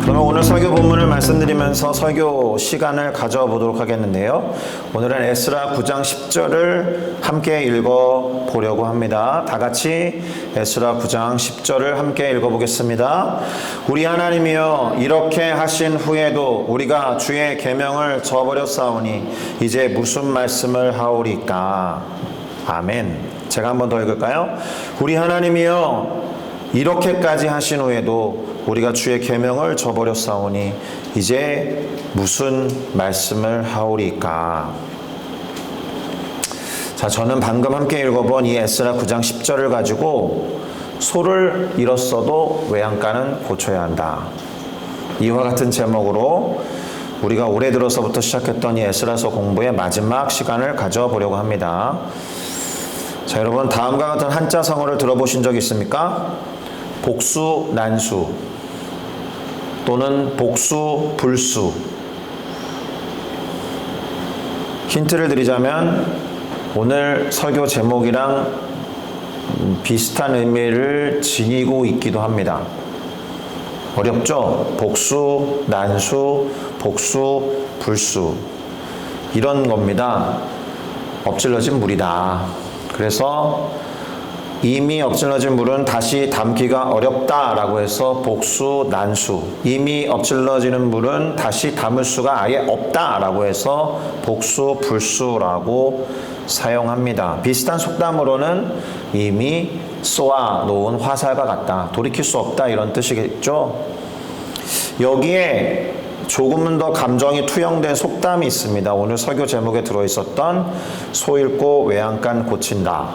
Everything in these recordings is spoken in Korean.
그러면 오늘 설교 본문을 말씀드리면서 설교 시간을 가져보도록 하겠는데요. 오늘은 에스라 9장 10절을 함께 읽어보려고 합니다. 다 같이 에스라 9장 10절을 함께 읽어보겠습니다. 우리 하나님이여, 이렇게 하신 후에도 우리가 주의 계명을 저버렸사오니 이제 무슨 말씀을 하오리까. 아멘. 제가 한 번 더 읽을까요? 우리 하나님이여, 이렇게까지 하신 후에도 우리가 주의 계명을 저버렸사오니 이제 무슨 말씀을 하오리까. 자, 저는 방금 함께 읽어본 이 에스라 9장 10절을 가지고 소를 잃었어도 외양간은 고쳐야 한다, 이와 같은 제목으로 우리가 올해 들어서부터 시작했던 이 에스라서 공부의 마지막 시간을 가져보려고 합니다. 자, 여러분, 다음과 같은 한자 성어를 들어보신 적 있습니까? 복수, 난수, 또는 복수, 불수. 힌트를 드리자면 오늘 설교 제목이랑 비슷한 의미를 지니고 있기도 합니다. 어렵죠? 복수, 난수, 복수, 불수, 이런 겁니다. 엎질러진 물이다. 그래서 이미 엎질러진 물은 다시 담기가 어렵다라고 해서 복수, 난수, 이미 엎질러지는 물은 다시 담을 수가 아예 없다라고 해서 복수, 불수라고 사용합니다. 비슷한 속담으로는 이미 쏘아 놓은 화살과 같다, 돌이킬 수 없다, 이런 뜻이겠죠. 여기에 조금은 더 감정이 투영된 속담이 있습니다. 오늘 설교 제목에 들어있었던 소 잃고 외양간 고친다.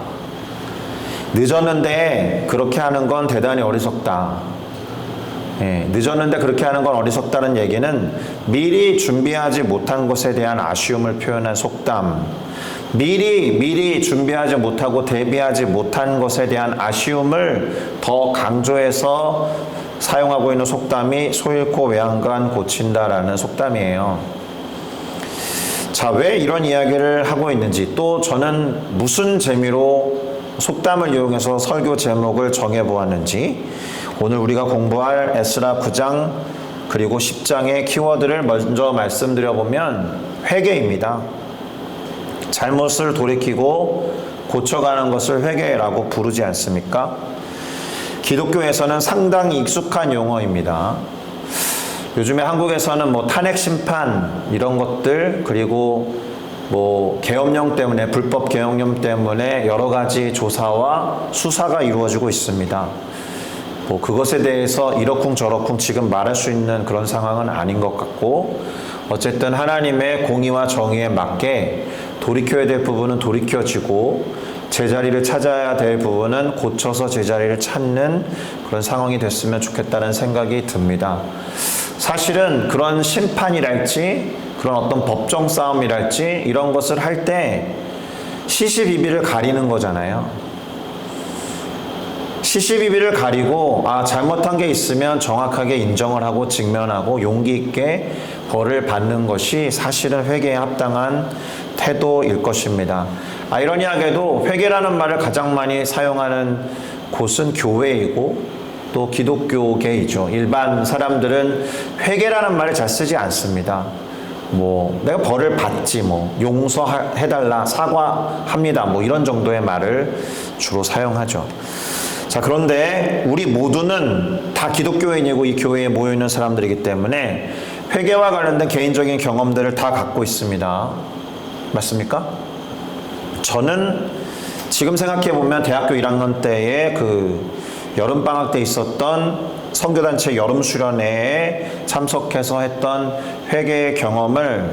늦었는데 그렇게 하는 건 대단히 어리석다. 늦었는데 그렇게 하는 건 어리석다는 얘기는 미리 준비하지 못한 것에 대한 아쉬움을 표현한 속담, 미리 준비하지 못하고 대비하지 못한 것에 대한 아쉬움을 더 강조해서 사용하고 있는 속담이 소 잃고 외양간 고친다라는 속담이에요. 자, 왜 이런 이야기를 하고 있는지, 또 저는 무슨 재미로 속담을 이용해서 설교 제목을 정해보았는지, 오늘 우리가 공부할 에스라 9장 그리고 10장의 키워드를 먼저 말씀드려보면 회개입니다. 잘못을 돌이키고 고쳐가는 것을 회개라고 부르지 않습니까? 기독교에서는 상당히 익숙한 용어입니다. 요즘에 한국에서는 탄핵 심판 이런 것들, 그리고 계엄령 때문에, 불법 계엄령 때문에 여러 가지 조사와 수사가 이루어지고 있습니다. 그것에 대해서 이러쿵저러쿵 지금 말할 수 있는 그런 상황은 아닌 것 같고, 어쨌든 하나님의 공의와 정의에 맞게 돌이켜야 될 부분은 돌이켜지고 제자리를 찾아야 될 부분은 고쳐서 제자리를 찾는 그런 상황이 됐으면 좋겠다는 생각이 듭니다. 사실은 그런 심판이랄지 그런 어떤 법정 싸움이랄지 이런 것을 할 때 시시비비를 가리는 거잖아요. 시시비비를 가리고 잘못한 게 있으면 정확하게 인정을 하고 직면하고 용기 있게 벌을 받는 것이 사실은 회개에 합당한 태도일 것입니다. 아이러니하게도 회개라는 말을 가장 많이 사용하는 곳은 교회이고 또 기독교계이죠. 일반 사람들은 회개라는 말을 잘 쓰지 않습니다. 내가 벌을 받지, 용서해달라, 사과합니다, 이런 정도의 말을 주로 사용하죠. 자, 그런데 우리 모두는 다 기독교인이고 이 교회에 모여있는 사람들이기 때문에 회개와 관련된 개인적인 경험들을 다 갖고 있습니다. 맞습니까? 저는 지금 생각해보면 대학교 1학년 때에 여름방학 때 있었던 선교단체 여름수련회에 참석해서 했던 회개의 경험을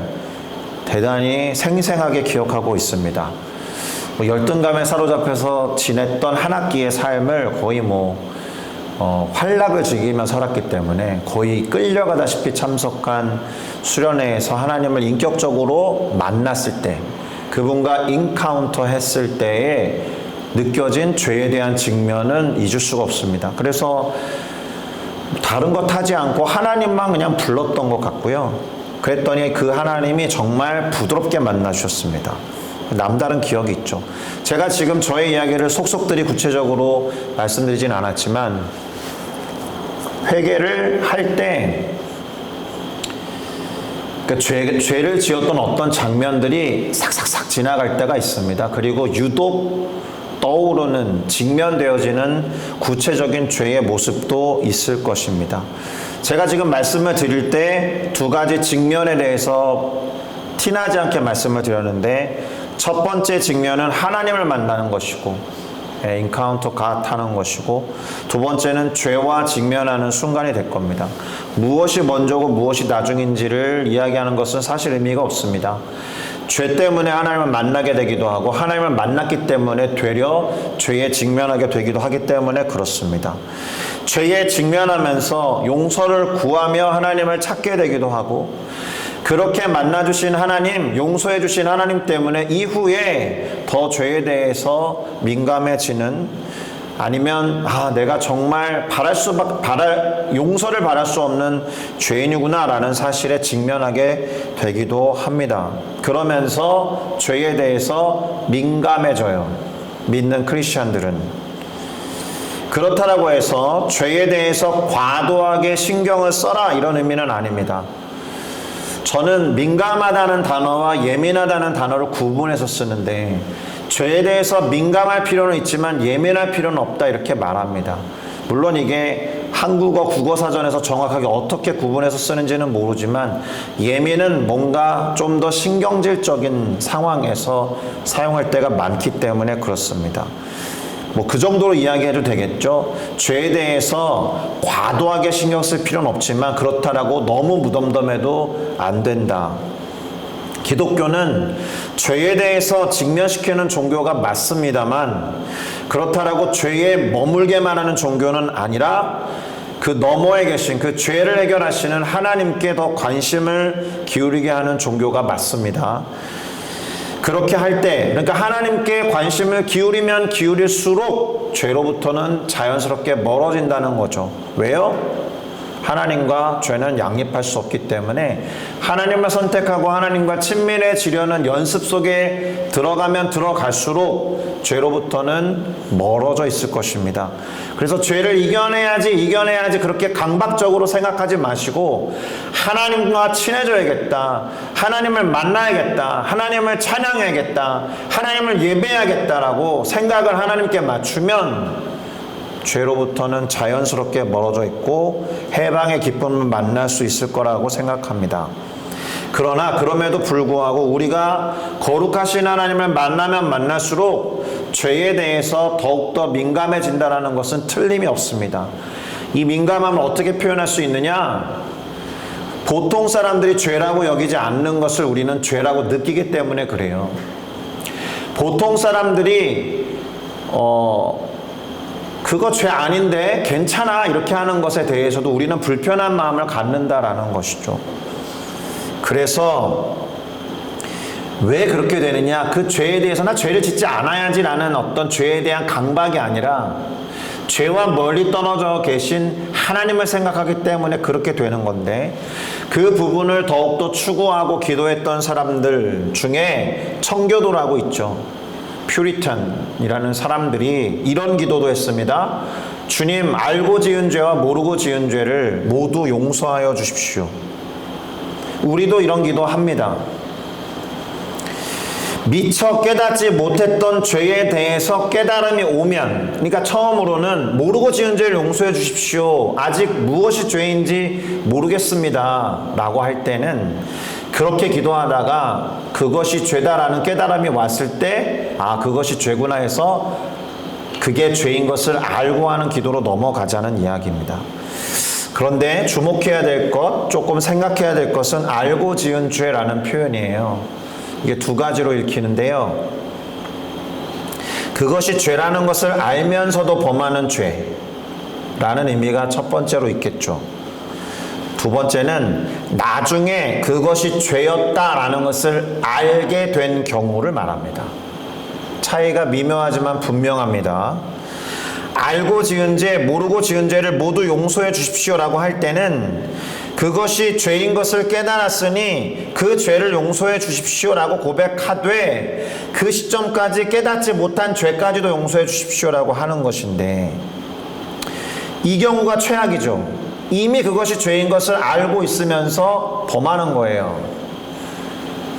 대단히 생생하게 기억하고 있습니다. 열등감에 사로잡혀서 지냈던 한 학기의 삶을 거의 활락을 즐기며 살았기 때문에 거의 끌려가다시피 참석한 수련회에서 하나님을 인격적으로 만났을 때, 그분과 인카운터 했을 때에 느껴진 죄에 대한 직면은 잊을 수가 없습니다. 그래서 다른 것 하지 않고 하나님만 그냥 불렀던 것 같고요. 그랬더니 그 하나님이 정말 부드럽게 만나주셨습니다. 남다른 기억이 있죠. 제가 지금 저의 이야기를 속속들이 구체적으로 말씀드리진 않았지만 회개를 할 때 그러니까 죄를 지었던 어떤 장면들이 싹싹싹 지나갈 때가 있습니다. 그리고 유독 떠오르는 직면되어지는 구체적인 죄의 모습도 있을 것입니다. 제가 지금 말씀을 드릴 때 두 가지 직면에 대해서 티나지 않게 말씀을 드렸는데 첫 번째 직면은 하나님을 만나는 것이고 인카운터 갓 하는 것이고 두 번째는 죄와 직면하는 순간이 될 겁니다. 무엇이 먼저고 무엇이 나중인지를 이야기하는 것은 사실 의미가 없습니다. 죄 때문에 하나님을 만나게 되기도 하고 하나님을 만났기 때문에 되려 죄에 직면하게 되기도 하기 때문에 그렇습니다. 죄에 직면하면서 용서를 구하며 하나님을 찾게 되기도 하고 그렇게 만나주신 하나님, 용서해주신 하나님 때문에 이후에 더 죄에 대해서 민감해지는 아니면 내가 정말 용서를 바랄 수 없는 죄인이구나 라는 사실에 직면하게 되기도 합니다. 그러면서 죄에 대해서 민감해져요. 믿는 크리스찬들은. 그렇다라고 해서 죄에 대해서 과도하게 신경을 써라 이런 의미는 아닙니다. 저는 민감하다는 단어와 예민하다는 단어를 구분해서 쓰는데 죄에 대해서 민감할 필요는 있지만 예민할 필요는 없다 이렇게 말합니다. 물론 이게 한국어 국어사전에서 정확하게 어떻게 구분해서 쓰는지는 모르지만 예민은 뭔가 좀 더 신경질적인 상황에서 사용할 때가 많기 때문에 그렇습니다. 그 정도로 이야기해도 되겠죠. 죄에 대해서 과도하게 신경 쓸 필요는 없지만 그렇다라고 너무 무덤덤해도 안 된다. 기독교는 죄에 대해서 직면시키는 종교가 맞습니다만 그렇다라고 죄에 머물게만 하는 종교는 아니라 그 너머에 계신 그 죄를 해결하시는 하나님께 더 관심을 기울이게 하는 종교가 맞습니다. 그렇게 할 때, 그러니까 하나님께 관심을 기울이면 기울일수록 죄로부터는 자연스럽게 멀어진다는 거죠. 왜요? 하나님과 죄는 양립할 수 없기 때문에 하나님을 선택하고 하나님과 친밀해지려는 연습 속에 들어가면 들어갈수록 죄로부터는 멀어져 있을 것입니다. 그래서 죄를 이겨내야지 그렇게 강박적으로 생각하지 마시고 하나님과 친해져야겠다. 하나님을 만나야겠다. 하나님을 찬양해야겠다. 하나님을 예배해야겠다라고 생각을 하나님께 맞추면 죄로부터는 자연스럽게 멀어져 있고 해방의 기쁨을 만날 수 있을 거라고 생각합니다. 그러나 그럼에도 불구하고 우리가 거룩하신 하나님을 만나면 만날수록 죄에 대해서 더욱더 민감해진다는 것은 틀림이 없습니다. 이 민감함을 어떻게 표현할 수 있느냐? 보통 사람들이 죄라고 여기지 않는 것을 우리는 죄라고 느끼기 때문에 그래요. 보통 사람들이 그거 죄 아닌데 괜찮아 이렇게 하는 것에 대해서도 우리는 불편한 마음을 갖는다라는 것이죠. 그래서 왜 그렇게 되느냐? 그 죄에 대해서 나 죄를 짓지 않아야지라는 어떤 죄에 대한 강박이 아니라 죄와 멀리 떨어져 계신 하나님을 생각하기 때문에 그렇게 되는 건데 그 부분을 더욱더 추구하고 기도했던 사람들 중에 청교도라고 있죠. 퓨리탄이라는 사람들이 이런 기도도 했습니다. 주님, 알고 지은 죄와 모르고 지은 죄를 모두 용서하여 주십시오. 우리도 이런 기도 합니다. 미처 깨닫지 못했던 죄에 대해서 깨달음이 오면, 그러니까 처음으로는 모르고 지은 죄를 용서해 주십시오. 아직 무엇이 죄인지 모르겠습니다. 라고 할 때는 그렇게 기도하다가 그것이 죄다라는 깨달음이 왔을 때, 그것이 죄구나 해서 그게 죄인 것을 알고 하는 기도로 넘어가자는 이야기입니다. 그런데 주목해야 될 것, 조금 생각해야 될 것은 알고 지은 죄라는 표현이에요. 이게 두 가지로 읽히는데요. 그것이 죄라는 것을 알면서도 범하는 죄라는 의미가 첫 번째로 있겠죠. 두 번째는 나중에 그것이 죄였다라는 것을 알게 된 경우를 말합니다. 차이가 미묘하지만 분명합니다. 알고 지은 죄, 모르고 지은 죄를 모두 용서해 주십시오라고 할 때는 그것이 죄인 것을 깨달았으니 그 죄를 용서해 주십시오라고 고백하되 그 시점까지 깨닫지 못한 죄까지도 용서해 주십시오라고 하는 것인데, 이 경우가 최악이죠. 이미 그것이 죄인 것을 알고 있으면서 범하는 거예요.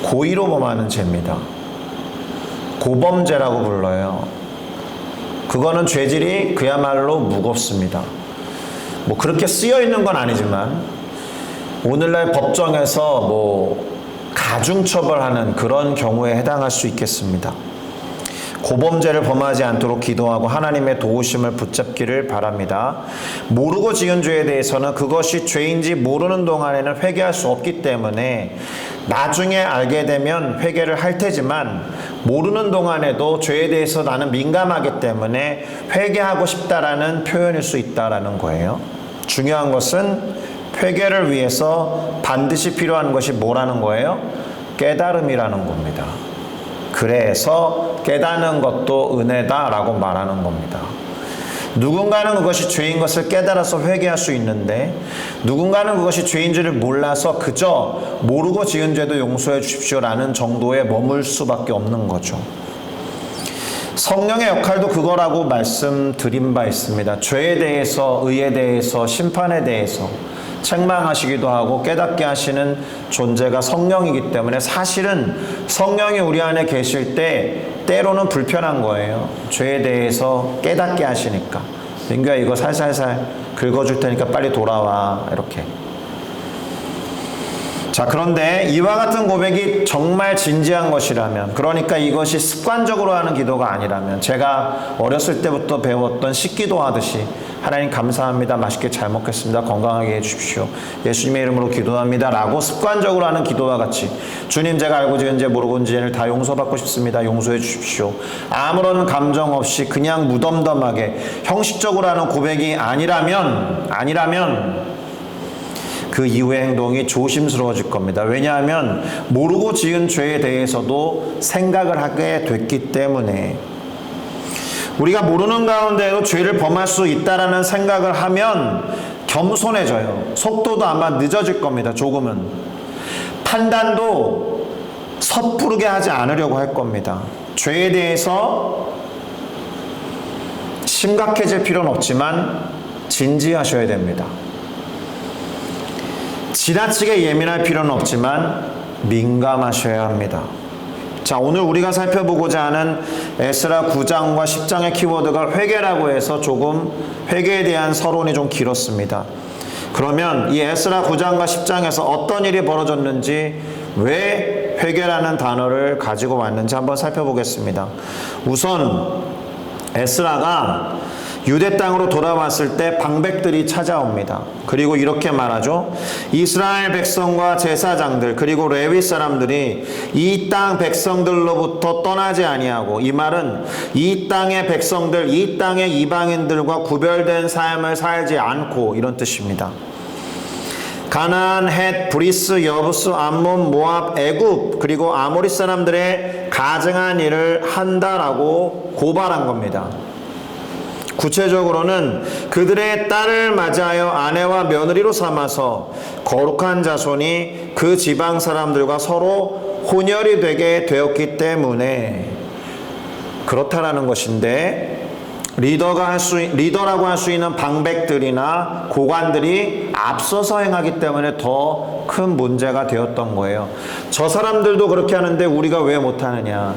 고의로 범하는 죄입니다. 고범죄라고 불러요. 그거는 죄질이 그야말로 무겁습니다. 뭐 그렇게 쓰여 있는 건 아니지만 오늘날 법정에서 가중처벌하는 그런 경우에 해당할 수 있겠습니다. 고범죄를 범하지 않도록 기도하고 하나님의 도우심을 붙잡기를 바랍니다. 모르고 지은 죄에 대해서는 그것이 죄인지 모르는 동안에는 회개할 수 없기 때문에 나중에 알게 되면 회개를 할 테지만, 모르는 동안에도 죄에 대해서 나는 민감하기 때문에 회개하고 싶다라는 표현일 수 있다라는 거예요. 중요한 것은 회개를 위해서 반드시 필요한 것이 뭐라는 거예요? 깨달음이라는 겁니다. 그래서 깨닫는 것도 은혜다라고 말하는 겁니다. 누군가는 그것이 죄인 것을 깨달아서 회개할 수 있는데, 누군가는 그것이 죄인 줄을 몰라서 그저 모르고 지은 죄도 용서해 주십시오라는 정도에 머물 수밖에 없는 거죠. 성령의 역할도 그거라고 말씀드린 바 있습니다. 죄에 대해서, 의에 대해서, 심판에 대해서 책망하시기도 하고 깨닫게 하시는 존재가 성령이기 때문에, 사실은 성령이 우리 안에 계실 때 때로는 불편한 거예요. 죄에 대해서 깨닫게 하시니까. 민규야, 이거 살살살 긁어줄 테니까 빨리 돌아와, 이렇게. 자, 그런데 이와 같은 고백이 정말 진지한 것이라면, 그러니까 이것이 습관적으로 하는 기도가 아니라면, 제가 어렸을 때부터 배웠던 식기도 하듯이 하나님 감사합니다, 맛있게 잘 먹겠습니다, 건강하게 해주십시오, 예수님의 이름으로 기도합니다 라고 습관적으로 하는 기도와 같이, 주님 제가 알고 지은 죄 모르고 지은 죄를 다 용서받고 싶습니다, 용서해 주십시오, 아무런 감정 없이 그냥 무덤덤하게 형식적으로 하는 고백이 아니라면 그 이후의 행동이 조심스러워질 겁니다. 왜냐하면 모르고 지은 죄에 대해서도 생각을 하게 됐기 때문에, 우리가 모르는 가운데에도 죄를 범할 수 있다라는 생각을 하면 겸손해져요. 속도도 아마 늦어질 겁니다. 조금은. 판단도 섣부르게 하지 않으려고 할 겁니다. 죄에 대해서 심각해질 필요는 없지만 진지하셔야 됩니다. 지나치게 예민할 필요는 없지만 민감하셔야 합니다. 자, 오늘 우리가 살펴보고자 하는 에스라 9장과 10장의 키워드가 회개라고 해서 조금 회개에 대한 서론이 좀 길었습니다. 그러면 이 에스라 9장과 10장에서 어떤 일이 벌어졌는지, 왜 회개라는 단어를 가지고 왔는지 한번 살펴보겠습니다. 우선 에스라가 유대 땅으로 돌아왔을 때 방백들이 찾아옵니다. 그리고 이렇게 말하죠. 이스라엘 백성과 제사장들 그리고 레위 사람들이 이 땅 백성들로부터 떠나지 아니하고, 이 말은 이 땅의 백성들, 이 땅의 이방인들과 구별된 삶을 살지 않고, 이런 뜻입니다. 가나안, 헷, 브리스, 여부스, 암몬, 모압, 애굽 그리고 아모리 사람들의 가증한 일을 한다라고 고발한 겁니다. 구체적으로는 그들의 딸을 맞이하여 아내와 며느리로 삼아서 거룩한 자손이 그 지방 사람들과 서로 혼혈이 되게 되었기 때문에 그렇다라는 것인데, 리더라고 할 수 있는 방백들이나 고관들이 앞서서 행하기 때문에 더 큰 문제가 되었던 거예요. 저 사람들도 그렇게 하는데 우리가 왜 못하느냐.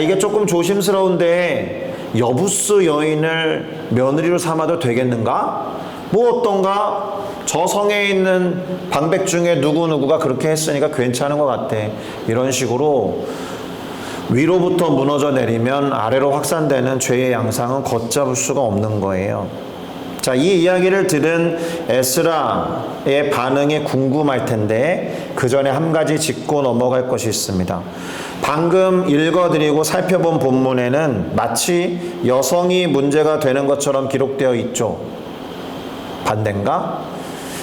이게 조금 조심스러운데 여부스 여인을 며느리로 삼아도 되겠는가? 뭐 어떤가? 저 성에 있는 방백 중에 누구누구가 그렇게 했으니까 괜찮은 것 같아. 이런 식으로 위로부터 무너져 내리면 아래로 확산되는 죄의 양상은 걷잡을 수가 없는 거예요. 자, 이 이야기를 들은 에스라의 반응이 궁금할 텐데, 그 전에 한 가지 짚고 넘어갈 것이 있습니다. 방금 읽어드리고 살펴본 본문에는 마치 여성이 문제가 되는 것처럼 기록되어 있죠. 반대인가?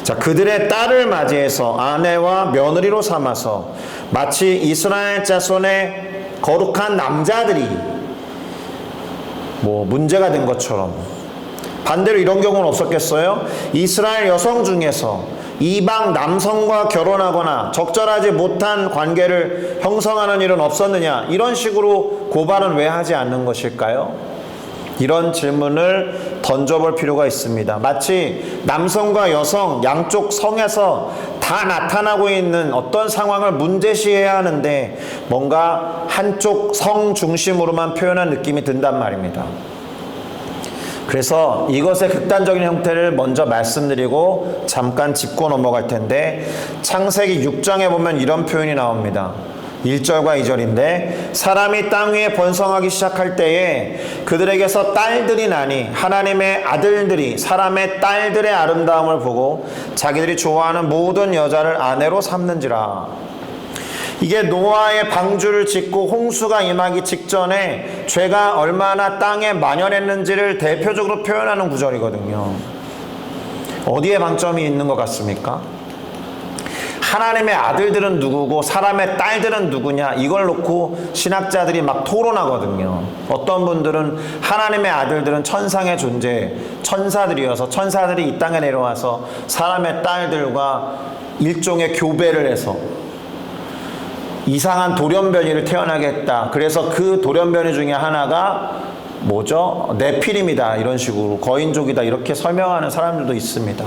자, 그들의 딸을 맞이해서 아내와 며느리로 삼아서 마치 이스라엘 자손의 거룩한 남자들이 문제가 된 것처럼, 반대로 이런 경우는 없었겠어요? 이스라엘 여성 중에서 이방 남성과 결혼하거나 적절하지 못한 관계를 형성하는 일은 없었느냐? 이런 식으로 고발은 왜 하지 않는 것일까요? 이런 질문을 던져볼 필요가 있습니다. 마치 남성과 여성 양쪽 성에서 다 나타나고 있는 어떤 상황을 문제시해야 하는데 뭔가 한쪽 성 중심으로만 표현한 느낌이 든단 말입니다. 그래서 이것의 극단적인 형태를 먼저 말씀드리고 잠깐 짚고 넘어갈 텐데, 창세기 6장에 보면 이런 표현이 나옵니다. 1절과 2절인데, 사람이 땅 위에 번성하기 시작할 때에 그들에게서 딸들이 나니 하나님의 아들들이 사람의 딸들의 아름다움을 보고 자기들이 좋아하는 모든 여자를 아내로 삼는지라. 이게 노아의 방주를 짓고 홍수가 임하기 직전에 죄가 얼마나 땅에 만연했는지를 대표적으로 표현하는 구절이거든요. 어디에 방점이 있는 것 같습니까? 하나님의 아들들은 누구고 사람의 딸들은 누구냐, 이걸 놓고 신학자들이 막 토론하거든요. 어떤 분들은 하나님의 아들들은 천상의 존재, 천사들이어서 천사들이 이 땅에 내려와서 사람의 딸들과 일종의 교배를 해서 이상한 돌연변이를 태어나게 했다. 그래서 그 돌연변이 중에 하나가 뭐죠? 네피림이다. 이런 식으로 거인족이다. 이렇게 설명하는 사람들도 있습니다.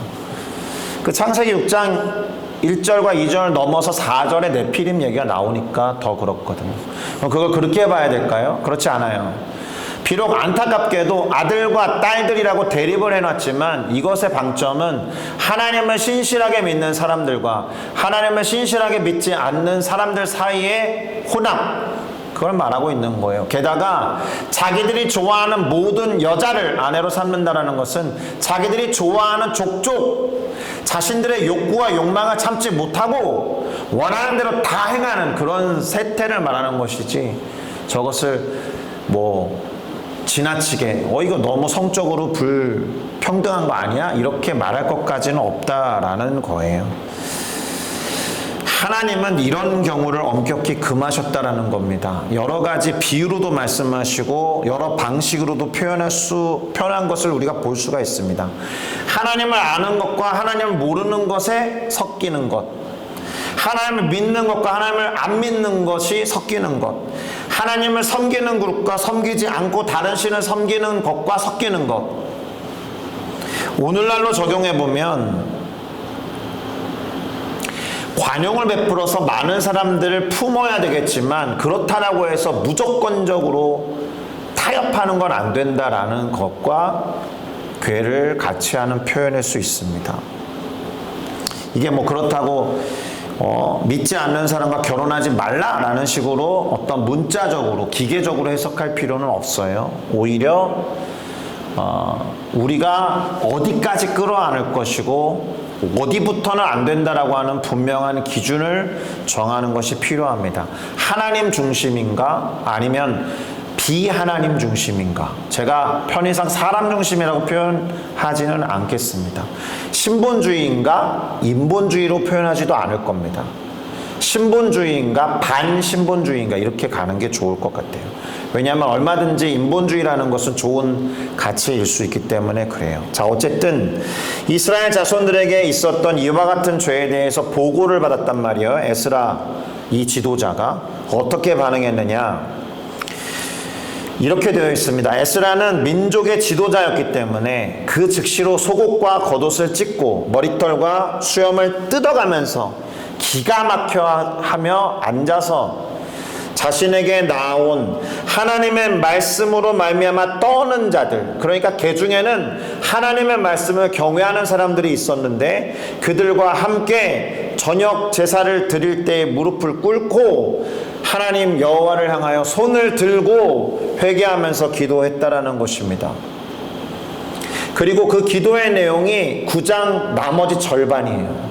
그 창세기 6장 1절과 2절 넘어서 4절에 네피림 얘기가 나오니까 더 그렇거든요. 그걸 그렇게 봐야 될까요? 그렇지 않아요. 비록 안타깝게도 아들과 딸들이라고 대립을 해놨지만 이것의 방점은 하나님을 신실하게 믿는 사람들과 하나님을 신실하게 믿지 않는 사람들 사이의 혼합, 그걸 말하고 있는 거예요. 게다가 자기들이 좋아하는 모든 여자를 아내로 삼는다는 것은 자기들이 좋아하는 족족, 자신들의 욕구와 욕망을 참지 못하고 원하는 대로 다 행하는 그런 세태를 말하는 것이지, 저것을 지나치게 이거 너무 성적으로 불평등한 거 아니야? 이렇게 말할 것까지는 없다라는 거예요. 하나님은 이런 경우를 엄격히 금하셨다라는 겁니다. 여러 가지 비유로도 말씀하시고 여러 방식으로도 표현한 것을 우리가 볼 수가 있습니다. 하나님을 아는 것과 하나님을 모르는 것에 섞이는 것, 하나님을 믿는 것과 하나님을 안 믿는 것이 섞이는 것, 하나님을 섬기는 그룹과 섬기지 않고 다른 신을 섬기는 것과 섞이는 것. 오늘날로 적용해보면 관용을 베풀어서 많은 사람들을 품어야 되겠지만 그렇다라고 해서 무조건적으로 타협하는 건 안 된다라는 것과 괴를 같이 하는 표현일 수 있습니다. 이게 그렇다고 믿지 않는 사람과 결혼하지 말라라는 식으로 어떤 문자적으로 기계적으로 해석할 필요는 없어요. 오히려 우리가 어디까지 끌어안을 것이고 어디부터는 안 된다라고 하는 분명한 기준을 정하는 것이 필요합니다. 하나님 중심인가 아니면 비하나님 중심인가? 제가 편의상 사람 중심이라고 표현하지는 않겠습니다. 신본주의인가 인본주의로 표현하지도 않을 겁니다. 신본주의인가 반신본주의인가 이렇게 가는 게 좋을 것 같아요. 왜냐하면 얼마든지 인본주의라는 것은 좋은 가치일 수 있기 때문에 그래요. 자, 어쨌든 이스라엘 자손들에게 있었던 이와 같은 죄에 대해서 보고를 받았단 말이에요. 에스라 이 지도자가 어떻게 반응했느냐? 이렇게 되어 있습니다. 에스라는 민족의 지도자였기 때문에 그 즉시로 속옷과 겉옷을 찢고 머리털과 수염을 뜯어가면서 기가 막혀 하며 앉아서 자신에게 나온 하나님의 말씀으로 말미암아 떠는 자들, 그러니까 그 중에는 하나님의 말씀을 경외하는 사람들이 있었는데 그들과 함께 저녁 제사를 드릴 때 무릎을 꿇고 하나님 여호와를 향하여 손을 들고 회개하면서 기도했다라는 것입니다. 그리고 그 기도의 내용이 9장 나머지 절반이에요.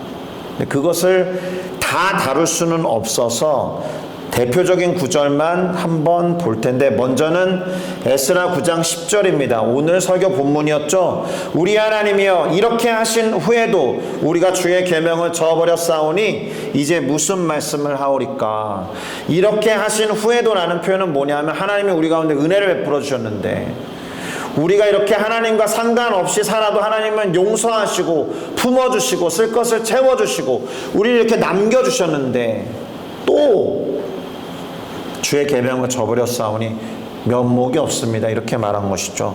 그것을 다 다룰 수는 없어서 대표적인 구절만 한번 볼 텐데, 먼저는 에스라 9장 10절입니다. 오늘 설교 본문이었죠. 우리 하나님이여 이렇게 하신 후에도 우리가 주의 계명을 저버렸사오니 이제 무슨 말씀을 하오리까. 이렇게 하신 후에도 라는 표현은 뭐냐면 하나님이 우리 가운데 은혜를 베풀어 주셨는데 우리가 이렇게 하나님과 상관없이 살아도 하나님은 용서하시고 품어주시고 쓸 것을 채워주시고 우리를 이렇게 남겨주셨는데 또 주의 계명을 저버렸사오니 면목이 없습니다. 이렇게 말한 것이죠.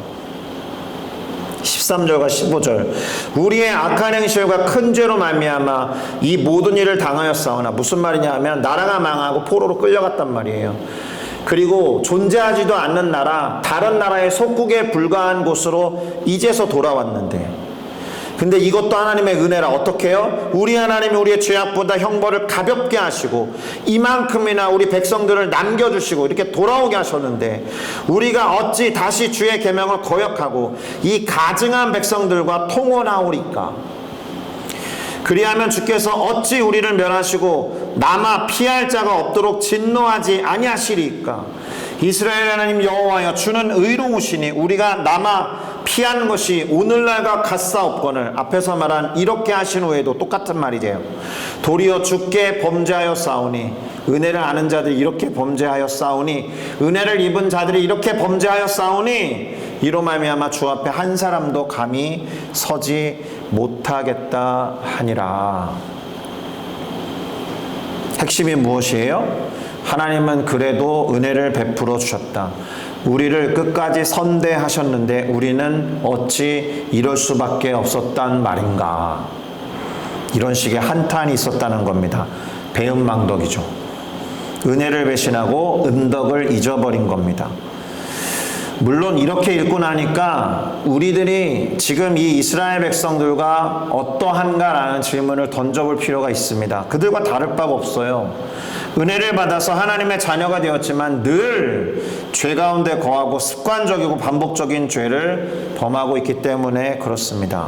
13절과 15절 우리의 악한 행실과 큰 죄로 말미암아 이 모든 일을 당하였사오나 무슨 말이냐 하면 나라가 망하고 포로로 끌려갔단 말이에요. 그리고 존재하지도 않는 나라, 다른 나라의 속국에 불과한 곳으로 이제서 돌아왔는데 근데 이것도 하나님의 은혜라. 어떻게 해요? 우리 하나님이 우리의 죄악보다 형벌을 가볍게 하시고 이만큼이나 우리 백성들을 남겨주시고 이렇게 돌아오게 하셨는데 우리가 어찌 다시 주의 계명을 거역하고 이 가증한 백성들과 통혼하오리까? 그리하면 주께서 어찌 우리를 멸하시고 남아 피할 자가 없도록 진노하지 아니하시리까? 이스라엘 하나님 여호와여, 주는 의로우시니 우리가 남아 피하는 것이 오늘날과 같사옵거늘. 앞에서 말한 이렇게 하신 후에도 똑같은 말이에요. 도리어 주께 범죄하여 싸우니, 은혜를 아는 자들이 이렇게 범죄하여 싸우니, 은혜를 입은 자들이 이렇게 범죄하여 싸우니, 이로 말미암아 주 앞에 한 사람도 감히 서지 못하겠다 하니라. 핵심이 무엇이에요? 하나님은 그래도 은혜를 베풀어 주셨다. 우리를 끝까지 선대하셨는데 우리는 어찌 이럴 수밖에 없었단 말인가. 이런 식의 한탄이 있었다는 겁니다. 배은망덕이죠. 은혜를 배신하고 은덕을 잊어버린 겁니다. 물론 이렇게 읽고 나니까 우리들이 지금 이 이스라엘 백성들과 어떠한가라는 질문을 던져볼 필요가 있습니다. 그들과 다를 바가 없어요. 은혜를 받아서 하나님의 자녀가 되었지만 늘 죄 가운데 거하고 습관적이고 반복적인 죄를 범하고 있기 때문에 그렇습니다.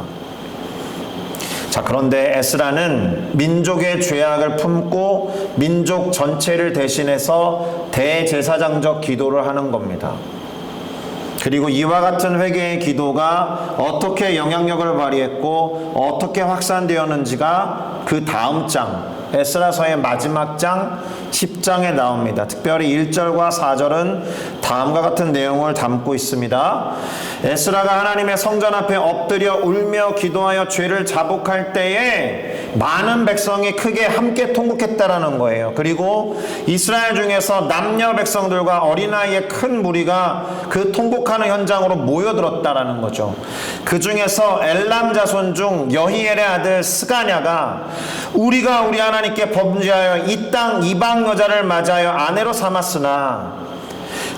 자, 그런데 에스라는 민족의 죄악을 품고 민족 전체를 대신해서 대제사장적 기도를 하는 겁니다. 그리고 이와 같은 회개의 기도가 어떻게 영향력을 발휘했고 어떻게 확산되었는지가 그 다음 장, 에스라서의 마지막 장 10장에 나옵니다. 특별히 1절과 4절은 다음과 같은 내용을 담고 있습니다. 에스라가 하나님의 성전 앞에 엎드려 울며 기도하여 죄를 자복할 때에 많은 백성이 크게 함께 통곡했다라는 거예요. 그리고 이스라엘 중에서 남녀 백성들과 어린아이의 큰 무리가 그 통곡하는 현장으로 모여들었다라는 거죠. 그 중에서 엘람 자손 중 여히엘의 아들 스가냐가 우리가 우리 하나님께 범죄하여 이 땅 이방 여자를 맞아여 아내로 삼았으나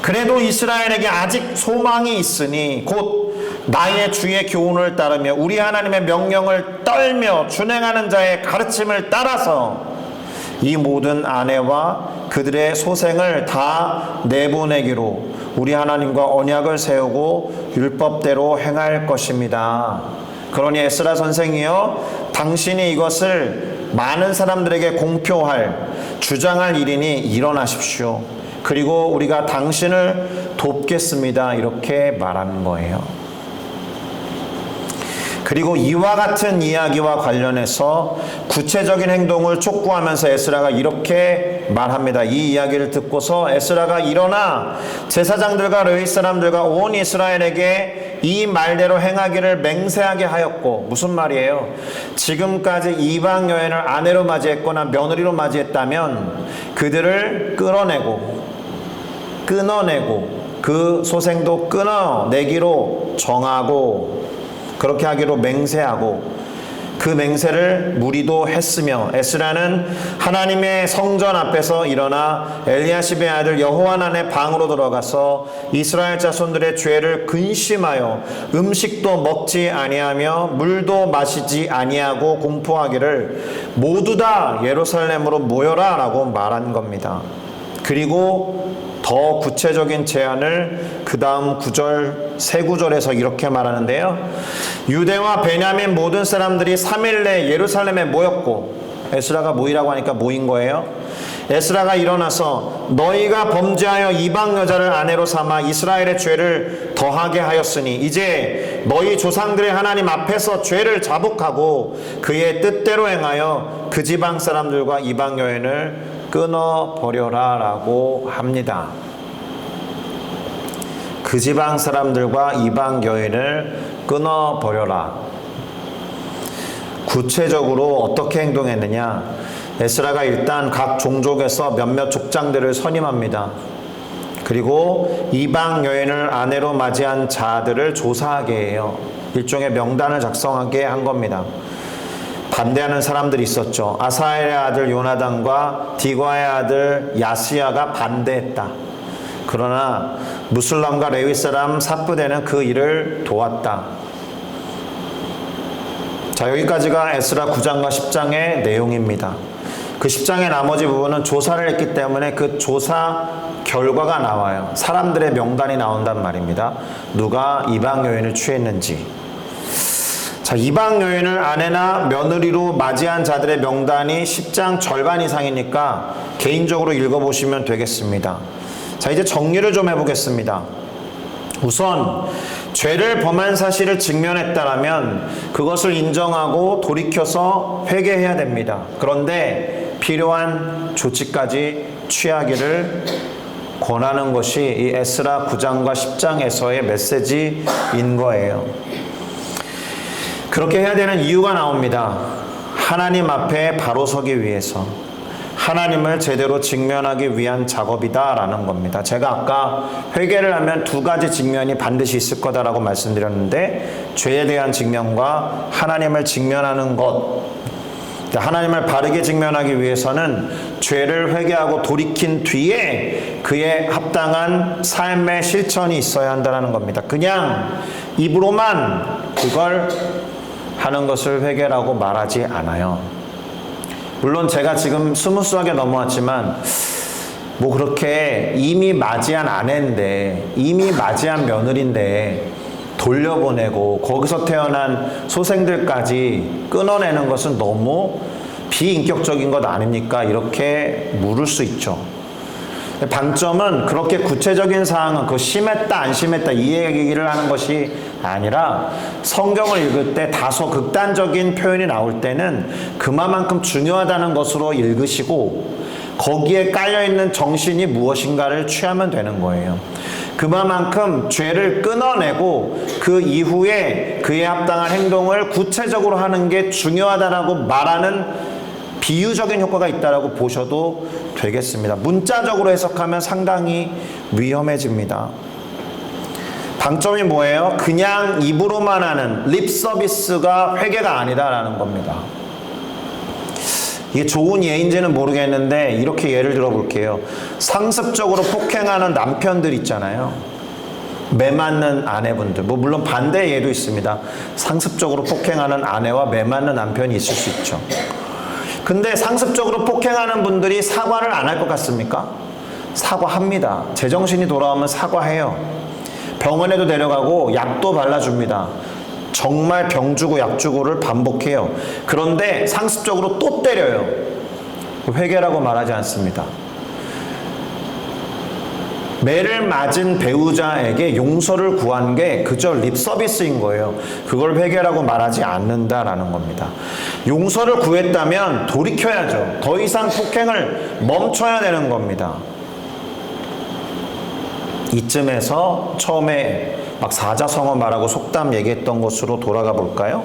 그래도 이스라엘에게 아직 소망이 있으니 곧 나의 주의 교훈을 따르며 우리 하나님의 명령을 떨며 준행하는 자의 가르침을 따라서 이 모든 아내와 그들의 소생을 다 내보내기로 우리 하나님과 언약을 세우고 율법대로 행할 것입니다. 그러니 에스라 선생이여, 당신이 이것을 많은 사람들에게 공표할, 주장할 일이니 일어나십시오. 그리고 우리가 당신을 돕겠습니다. 이렇게 말하는 거예요. 그리고 이와 같은 이야기와 관련해서 구체적인 행동을 촉구하면서 에스라가 이렇게 말합니다. 이 이야기를 듣고서 에스라가 일어나 제사장들과 레위 사람들과 온 이스라엘에게 이 말대로 행하기를 맹세하게 하였고, 무슨 말이에요? 지금까지 이방 여인을 아내로 맞이했거나 며느리로 맞이했다면 그들을 끊어내고 그 소생도 끊어내기로 정하고 그렇게 하기로 맹세하고, 그 맹세를 무리도 했으며 에스라는 하나님의 성전 앞에서 일어나 엘리야십의 아들 여호하난의 방으로 들어가서 이스라엘 자손들의 죄를 근심하여 음식도 먹지 아니하며 물도 마시지 아니하고 공포하기를 모두 다 예루살렘으로 모여라 라고 말한 겁니다. 그리고 더 구체적인 제안을 그 다음 세 구절에서 이렇게 말하는데요. 유대와 베냐민 모든 사람들이 3일 내에 예루살렘에 모였고, 에스라가 모이라고 하니까 모인 거예요. 에스라가 일어나서 너희가 범죄하여 이방 여자를 아내로 삼아 이스라엘의 죄를 더하게 하였으니 이제 너희 조상들의 하나님 앞에서 죄를 자복하고 그의 뜻대로 행하여 그 지방 사람들과 이방 여인을 끊어버려라 라고 합니다. 그 지방 사람들과 이방 여인을 끊어버려라. 구체적으로 어떻게 행동했느냐? 에스라가 일단 각 종족에서 몇몇 족장들을 선임합니다. 그리고 이방 여인을 아내로 맞이한 자들을 조사하게 해요. 일종의 명단을 작성하게 한 겁니다. 반대하는 사람들이 있었죠. 아사엘의 아들 요나단과 디과의 아들 야스야가 반대했다. 그러나 무슬람과 레위 사람 삽브대는 그 일을 도왔다. 자, 여기까지가 에스라 9장과 10장의 내용입니다. 그 10장의 나머지 부분은 조사를 했기 때문에 그 조사 결과가 나와요. 사람들의 명단이 나온단 말입니다. 누가 이방 여인을 취했는지. 자, 이방 여인을 아내나 며느리로 맞이한 자들의 명단이 10장 절반 이상이니까 개인적으로 읽어보시면 되겠습니다. 자, 이제 정리를 좀 해보겠습니다. 우선 죄를 범한 사실을 직면했다라면 그것을 인정하고 돌이켜서 회개해야 됩니다. 그런데 필요한 조치까지 취하기를 권하는 것이 이 에스라 9장과 10장에서의 메시지인 거예요. 그렇게 해야 되는 이유가 나옵니다. 하나님 앞에 바로 서기 위해서, 하나님을 제대로 직면하기 위한 작업이다라는 겁니다. 제가 아까 회개를 하면 두 가지 직면이 반드시 있을 거다라고 말씀드렸는데, 죄에 대한 직면과 하나님을 직면하는 것. 하나님을 바르게 직면하기 위해서는 죄를 회개하고 돌이킨 뒤에 그에 합당한 삶의 실천이 있어야 한다는 겁니다. 그냥 입으로만 그걸 하는 것을 회개라고 말하지 않아요. 물론 제가 지금 스무스하게 넘어왔지만 뭐 그렇게 이미 맞이한 아내인데, 이미 맞이한 며느리인데 돌려보내고 거기서 태어난 소생들까지 끊어내는 것은 너무 비인격적인 것 아닙니까? 이렇게 물을 수 있죠. 방점은 그렇게 구체적인 사항은 그거 심했다 안 심했다 이 얘기를 하는 것이 아니라, 성경을 읽을 때 다소 극단적인 표현이 나올 때는 그만큼 중요하다는 것으로 읽으시고 거기에 깔려있는 정신이 무엇인가를 취하면 되는 거예요. 그만큼 죄를 끊어내고 그 이후에 그에 합당한 행동을 구체적으로 하는 게 중요하다라고 말하는 비유적인 효과가 있다라고 보셔도 되겠습니다. 문자적으로 해석하면 상당히 위험해집니다. 방점이 뭐예요? 그냥 입으로만 하는 립 서비스가 회개가 아니다라는 겁니다. 이게 좋은 예인지는 모르겠는데 이렇게 예를 들어 볼게요. 상습적으로 폭행하는 남편들 있잖아요. 매 맞는 아내분들, 뭐 물론 반대 예도 있습니다. 상습적으로 폭행하는 아내와 매 맞는 남편이 있을 수 있죠. 근데 상습적으로 폭행하는 분들이 사과를 안 할 것 같습니까? 사과합니다. 제정신이 돌아오면 사과해요. 병원에도 데려가고 약도 발라줍니다. 정말 병 주고 약 주고를 반복해요. 그런데 상습적으로 또 때려요. 회개라고 말하지 않습니다. 매를 맞은 배우자에게 용서를 구한 게 그저 립서비스인 거예요. 그걸 회개라고 말하지 않는다라는 겁니다. 용서를 구했다면 돌이켜야죠. 더 이상 폭행을 멈춰야 되는 겁니다. 이쯤에서 처음에 막 사자성어 말하고 속담 얘기했던 것으로 돌아가 볼까요?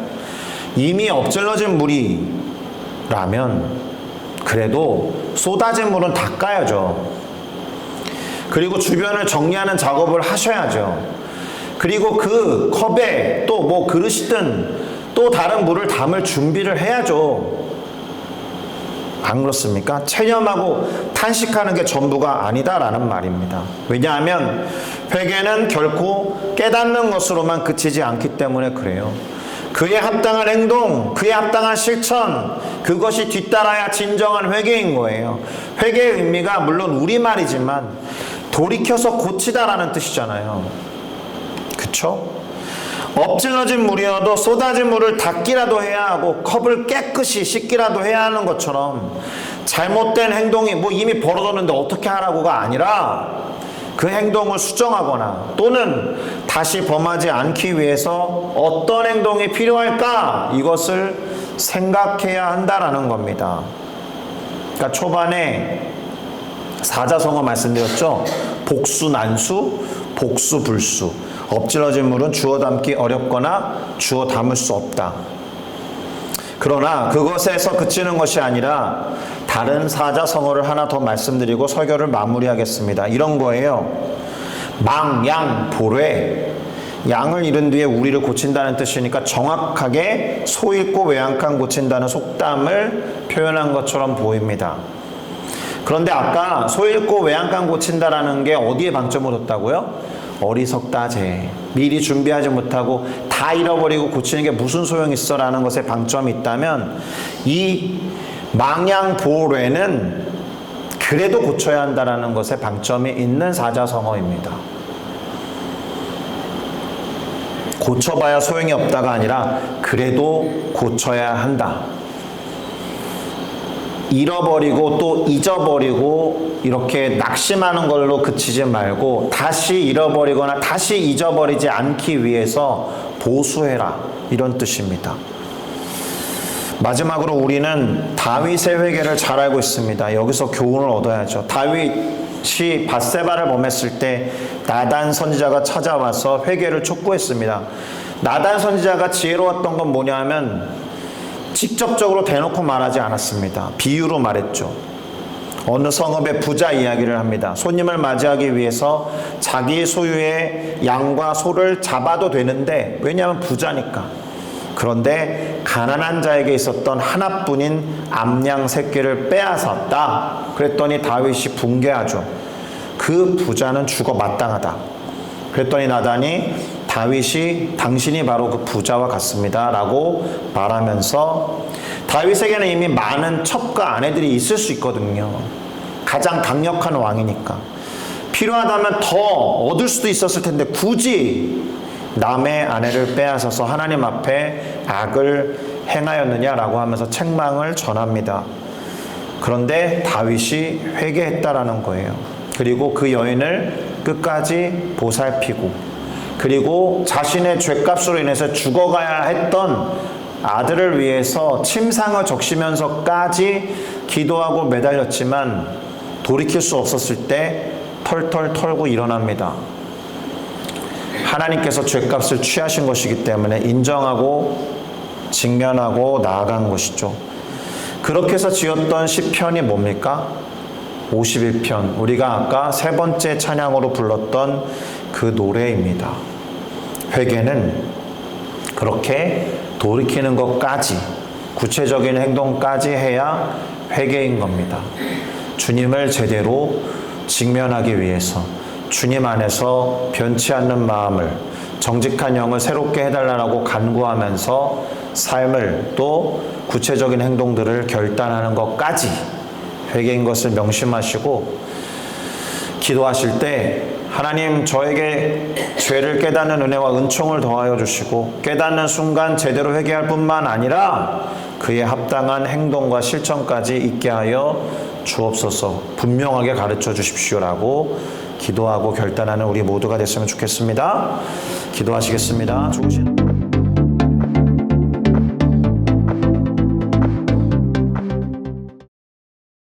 이미 엎질러진 물이라면 그래도 쏟아진 물은 닦아야죠. 그리고 주변을 정리하는 작업을 하셔야죠. 그리고 그 컵에 또 뭐 그릇이든 또 다른 물을 담을 준비를 해야죠. 안 그렇습니까? 체념하고 탄식하는 게 전부가 아니다라는 말입니다. 왜냐하면 회개는 결코 깨닫는 것으로만 그치지 않기 때문에 그래요. 그에 합당한 행동, 그에 합당한 실천, 그것이 뒤따라야 진정한 회개인 거예요. 회개의 의미가 물론 우리말이지만 돌이켜서 고치다라는 뜻이잖아요. 그쵸? 엎질러진 물이어도 쏟아진 물을 닦기라도 해야 하고 컵을 깨끗이 씻기라도 해야 하는 것처럼 잘못된 행동이 뭐 이미 벌어졌는데 어떻게 하라고가 아니라 그 행동을 수정하거나 또는 다시 범하지 않기 위해서 어떤 행동이 필요할까 이것을 생각해야 한다라는 겁니다. 그러니까 초반에 사자성어 말씀드렸죠. 복수, 난수, 복수 불수. 엎질러진 물은 주워 담기 어렵거나 주워 담을 수 없다. 그러나 그것에서 그치는 것이 아니라 다른 사자성어를 하나 더 말씀드리고 설교를 마무리하겠습니다. 이런 거예요. 망양보뢰. 양을 잃은 뒤에 우리를 고친다는 뜻이니까 정확하게 소 잃고 외 한 칸 고친다는 속담을 표현한 것처럼 보입니다. 그런데 아까 소 잃고 외 한 칸 고친다라는 게 어디에 방점을 뒀다고요? 어리석다제. 미리 준비하지 못하고 다 잃어버리고 고치는 게 무슨 소용이 있어 라는 것에 방점이 있다면, 이 망양보뢰는 그래도 고쳐야 한다라는 것에 방점이 있는 사자성어입니다. 고쳐봐야 소용이 없다가 아니라 그래도 고쳐야 한다. 잃어버리고 또 잊어버리고 이렇게 낙심하는 걸로 그치지 말고 다시 잃어버리거나 다시 잊어버리지 않기 위해서 보수해라, 이런 뜻입니다. 마지막으로 우리는 다윗의 회개를 잘 알고 있습니다. 여기서 교훈을 얻어야죠. 다윗이 밧세바를 범했을 때 나단 선지자가 찾아와서 회개를 촉구했습니다. 나단 선지자가 지혜로웠던 건 뭐냐 하면 직접적으로 대놓고 말하지 않았습니다. 비유로 말했죠. 어느 성읍의 부자 이야기를 합니다. 손님을 맞이하기 위해서 자기 소유의 양과 소를 잡아도 되는데, 왜냐하면 부자니까. 그런데 가난한 자에게 있었던 하나뿐인 암양 새끼를 빼앗았다. 그랬더니 다윗이 붕괴하죠. 그 부자는 죽어 마땅하다. 그랬더니 나단이 다윗이 당신이 바로 그 부자와 같습니다 라고 말하면서, 다윗에게는 이미 많은 첩과 아내들이 있을 수 있거든요. 가장 강력한 왕이니까. 필요하다면 더 얻을 수도 있었을 텐데 굳이 남의 아내를 빼앗아서 하나님 앞에 악을 행하였느냐라고 하면서 책망을 전합니다. 그런데 다윗이 회개했다라는 거예요. 그리고 그 여인을 끝까지 보살피고, 그리고 자신의 죄값으로 인해서 죽어가야 했던 아들을 위해서 침상을 적시면서까지 기도하고 매달렸지만 돌이킬 수 없었을 때 털털 털고 일어납니다. 하나님께서 죄값을 취하신 것이기 때문에 인정하고 직면하고 나아간 것이죠. 그렇게 해서 지었던 시편이 뭡니까? 51편. 우리가 아까 세 번째 찬양으로 불렀던 그 노래입니다. 회개는 그렇게 돌이키는 것까지, 구체적인 행동까지 해야 회개인 겁니다. 주님을 제대로 직면하기 위해서 주님 안에서 변치 않는 마음을, 정직한 영을 새롭게 해달라고 간구하면서 삶을, 또 구체적인 행동들을 결단하는 것까지 회개인 것을 명심하시고, 기도하실 때 하나님 저에게 죄를 깨닫는 은혜와 은총을 더하여 주시고, 깨닫는 순간 제대로 회개할 뿐만 아니라 그에 합당한 행동과 실천까지 있게 하여 주옵소서, 분명하게 가르쳐 주십시오라고 기도하고 결단하는 우리 모두가 됐으면 좋겠습니다. 기도하시겠습니다. 좋으신